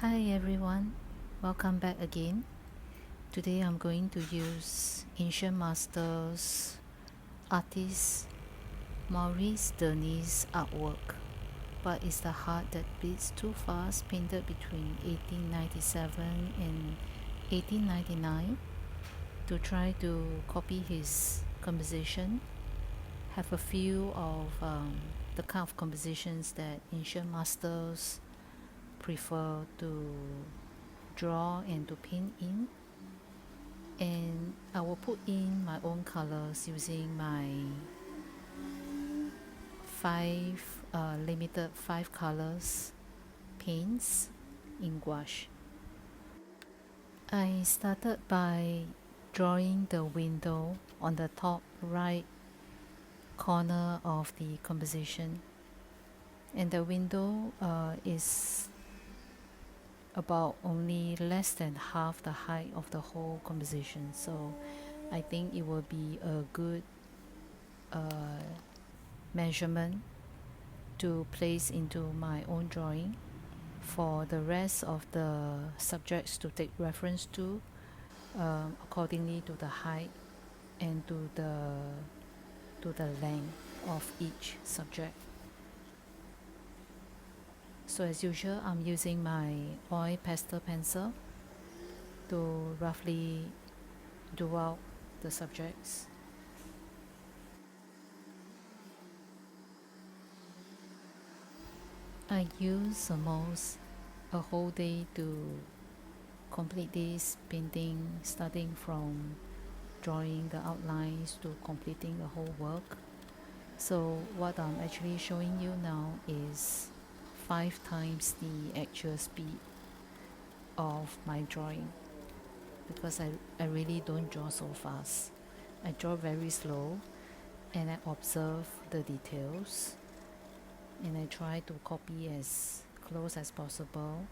Hi everyone, welcome back again. Today I'm going to use Ancient Masters artist Maurice Denis artwork, but it's the Heart That Beats Too Fast, painted between 1897 and 1899, to try to copy his composition. Have a few of the kind of compositions that Ancient Masters prefer to draw and to paint in, and I will put in my own colors using my limited 5 colors paints in gouache. I started by drawing the window on the top right corner of the composition, and the window is about only less than half the height of the whole composition, so I think it will be a good measurement to place into my own drawing for the rest of the subjects to take reference to, accordingly to the height and to the length of each subject. So as usual, I'm using my oil pastel pencil to roughly do out the subjects. I use almost a whole day to complete this painting, starting from drawing the outlines to completing the whole work. So what I'm actually showing you now is 5 times the actual speed of my drawing, because I really don't draw so fast. I draw very slow and I observe the details, and I try to copy as close as possible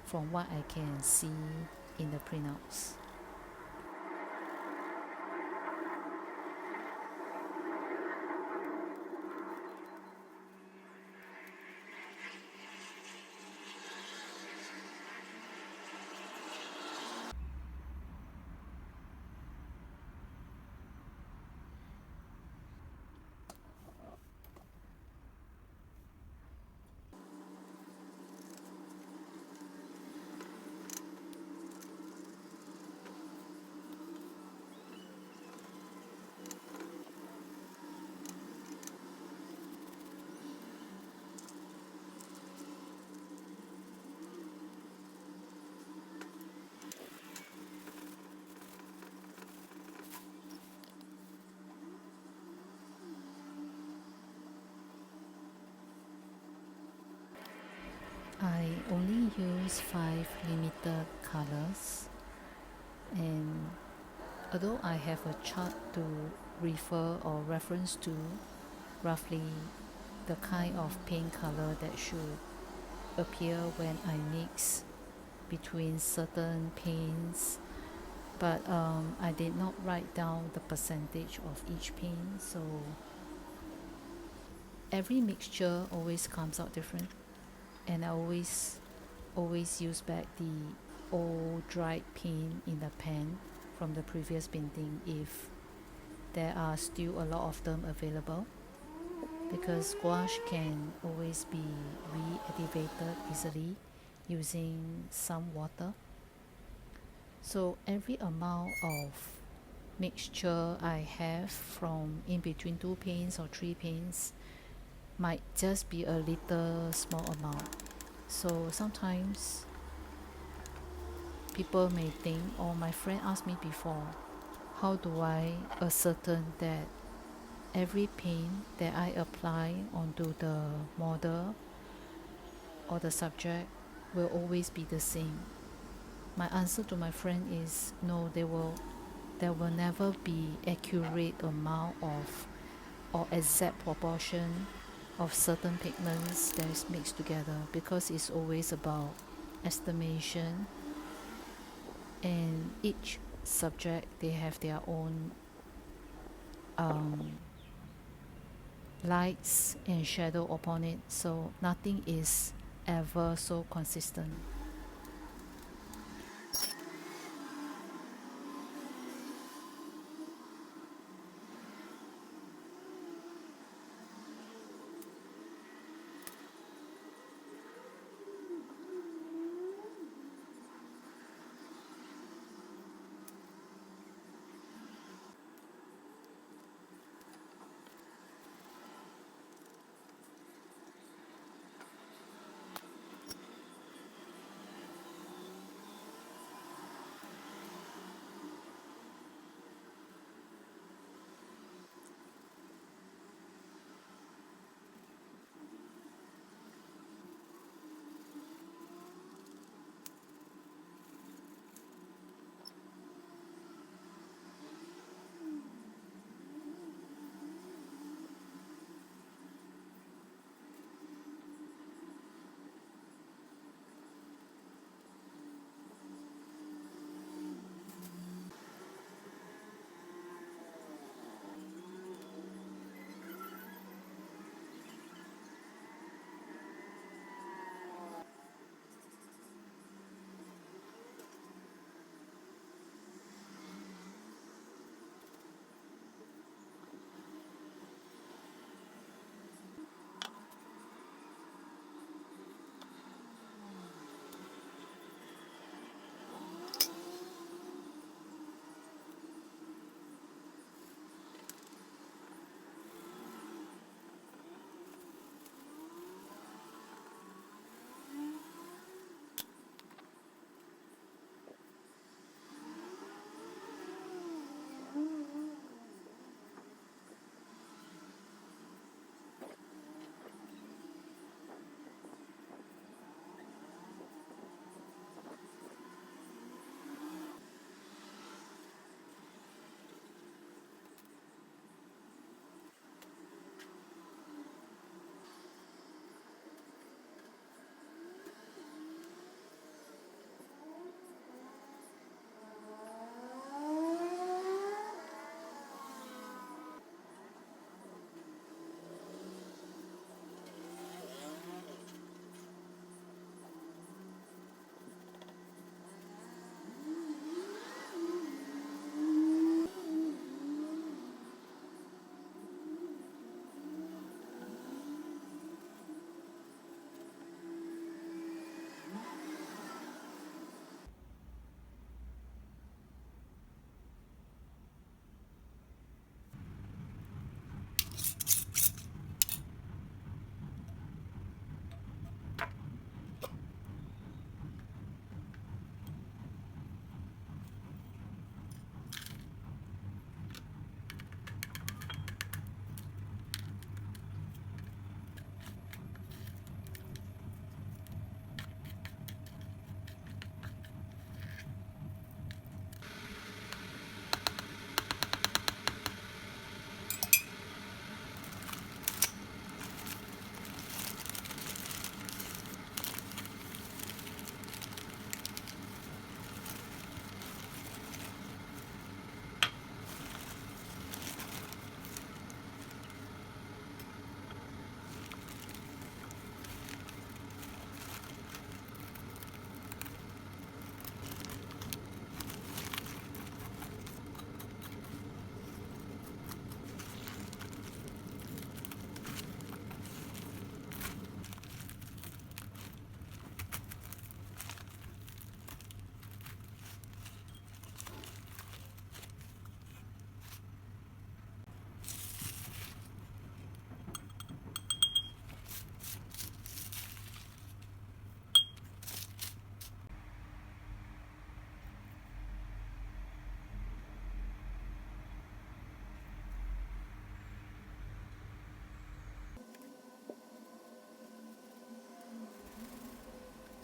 from what I can see in the printouts. I only use 5 limited colors, and although I have a chart to refer or reference to roughly the kind of paint color that should appear when I mix between certain paints, but I did not write down the percentage of each paint, so every mixture always comes out different, and I always use back the old dried paint in the pan from the previous painting if there are still a lot of them available, because gouache can always be reactivated easily using some water. So every amount of mixture I have from in between 2 paints or 3 paints might just be a little small amount. So sometimes people may think, or my friend asked me before, how do I ascertain that every paint that I apply onto the model or the subject will always be the same? My answer to my friend is no, there will never be accurate amount of or exact proportion of certain pigments that is mixed together, because it's always about estimation, and each subject, they have their own lights and shadow upon it, so nothing is ever so consistent.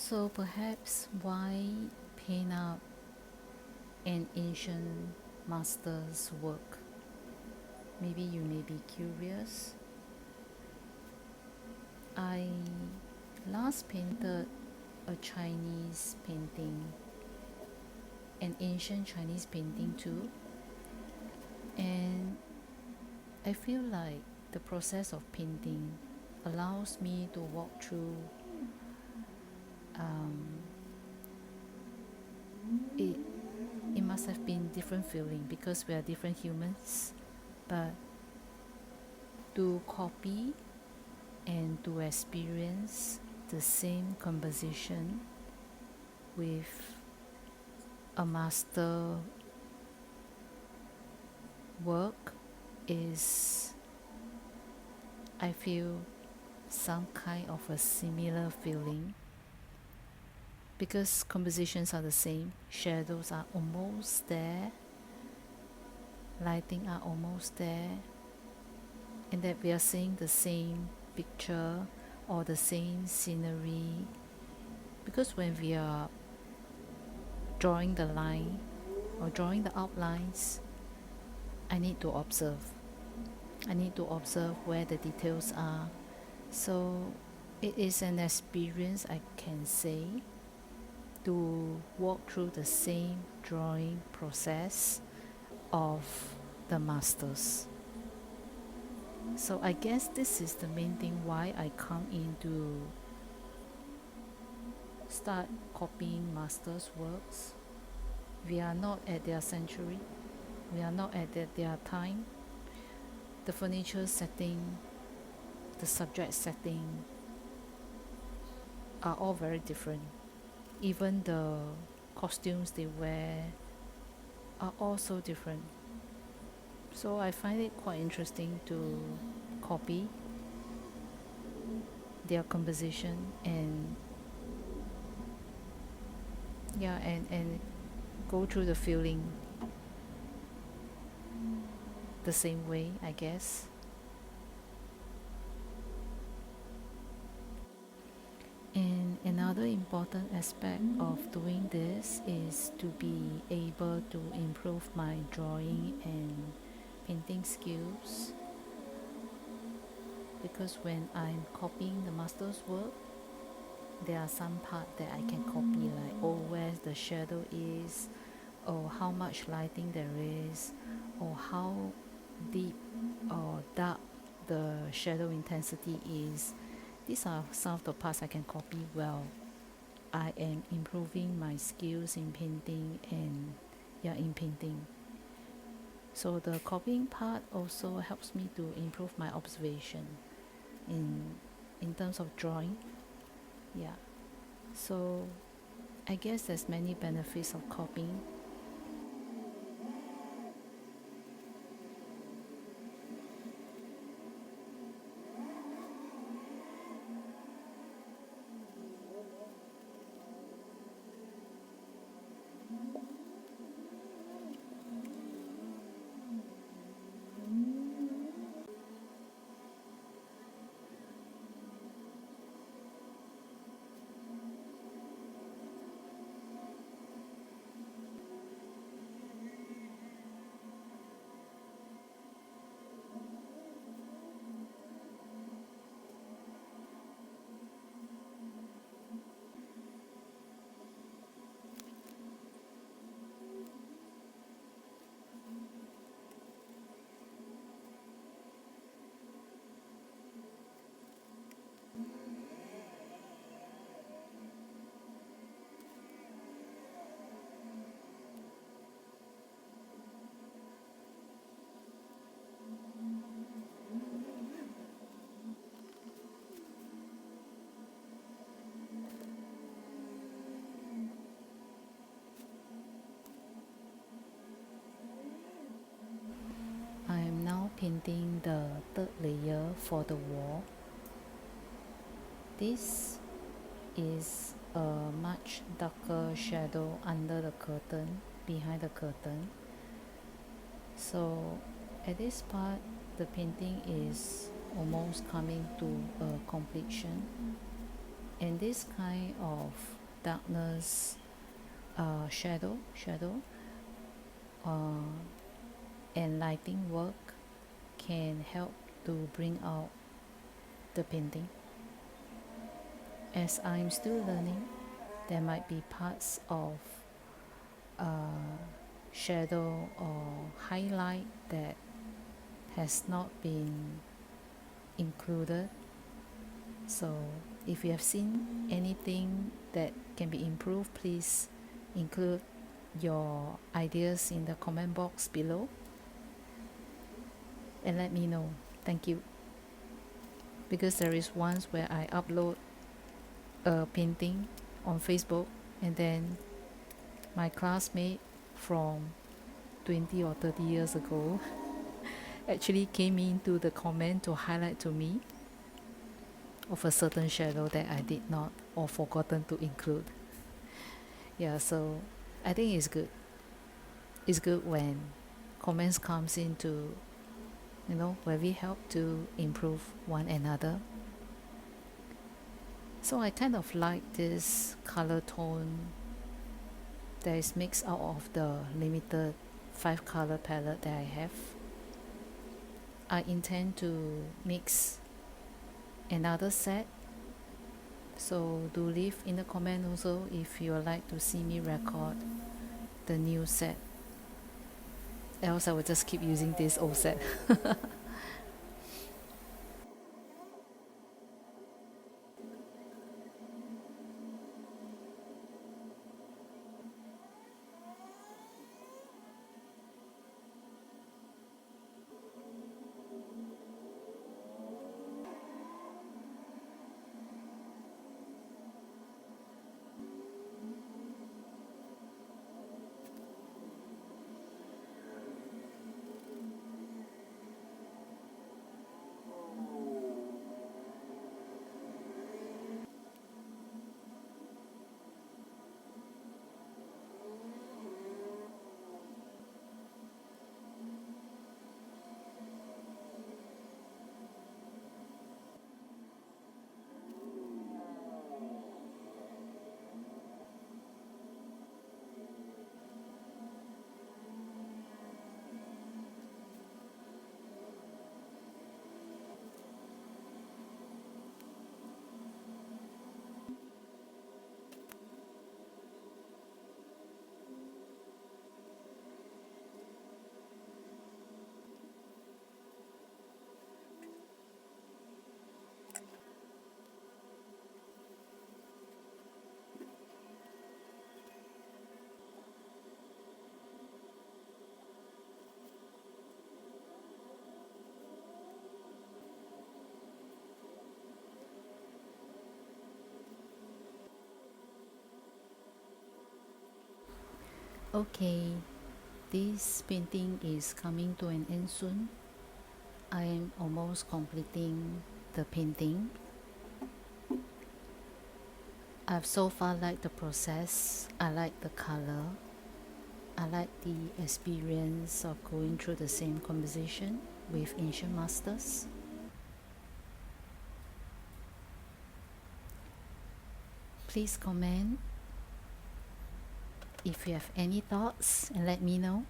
So perhaps why paint up an ancient master's work? Maybe you may be curious. I last painted a Chinese painting, an ancient Chinese painting too, and I feel like the process of painting allows me to walk through it. It must have been different feeling because we are different humans, but to copy and to experience the same composition with a master work is, I feel, some kind of a similar feeling because compositions are the same, shadows are almost there, lighting are almost there, and that we are seeing the same picture or the same scenery. Because when we are drawing the line or drawing the outlines, I need to observe. I need to observe where the details are. So it is an experience, I can say, to walk through the same drawing process of the masters. So I guess this is the main thing why I come in to start copying masters' works. We are not at their century, we are not at their time. The furniture setting, the subject setting are all very different. Even the costumes they wear are all so different. So I find it quite interesting to copy their composition and and go through the feeling the same way, I guess. And another important aspect of doing this is to be able to improve my drawing and painting skills, because when I'm copying the master's work, there are some part that I can copy, like where the shadow is, or how much lighting there is, or how deep or dark the shadow intensity is. These are some of the parts I can copy well. I am improving my skills in painting and in painting. So the copying part also helps me to improve my observation in terms of drawing. Yeah. So I guess there's many benefits of copying. I am now painting the third layer for the wall. This is a much darker shadow under the curtain, behind the curtain. So at this part, the painting is almost coming to a completion, And this kind of darkness, shadow uh, and lighting work can help to bring out the painting. As I'm still learning, there might be parts of shadow or highlight that has not been included. So if you have seen anything that can be improved, please include your ideas in the comment box below and let me know. Thank you. Because there is once where I upload a painting on Facebook, and then my classmate from 20 or 30 years ago actually came into the comment to highlight to me of a certain shadow that I did not or forgotten to include. Yeah, so I think it's good. It's good when comments comes into, where we help to improve one another. So I kind of like this color tone that is mixed out of the limited 5 color palette that I have. I intend to mix another set, so do leave in the comment also if you would like to see me record the new set, else I will just keep using this old set. Okay, this painting is coming to an end soon. I am almost completing the painting. I've so far liked the process. I like the color. I like the experience of going through the same composition with ancient masters. Please comment if you have any thoughts and let me know.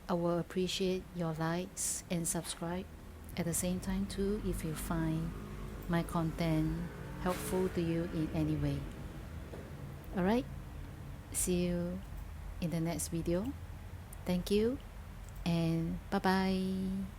I will appreciate your likes and subscribe at the same time too if you find my content helpful to you in any way. Alright, see you in the next video. Thank you and bye bye.